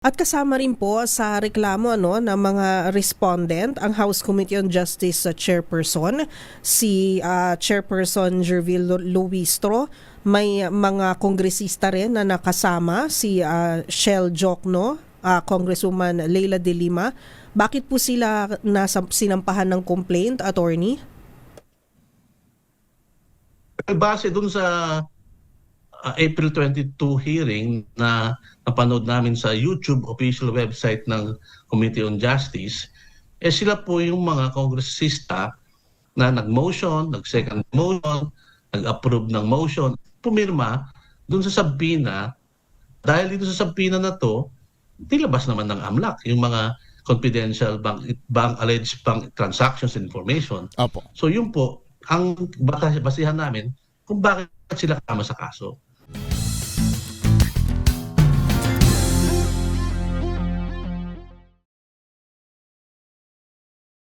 At kasama rin po sa reklamo ng mga respondent ang House Committee on Justice Chairperson, si Chairperson Jervil Luistro. May mga kongresista rin na nakasama, si Shell Jokno, Congresswoman Leila De Lima. Bakit po sila sinampahan ng complaint, attorney? Base dun sa April 22 hearing na napanood namin sa YouTube official website ng Committee on Justice, sila po yung mga kongresista na nag-motion, nag-second motion, nag-approve ng motion, pumirma dun sa subpoena. Dahil dito sa subpoena na to, nilabas naman ng AMLAC yung mga confidential alleged bank transactions information. Opo. So yun po ang basihan namin kung bakit sila kasama sa kaso.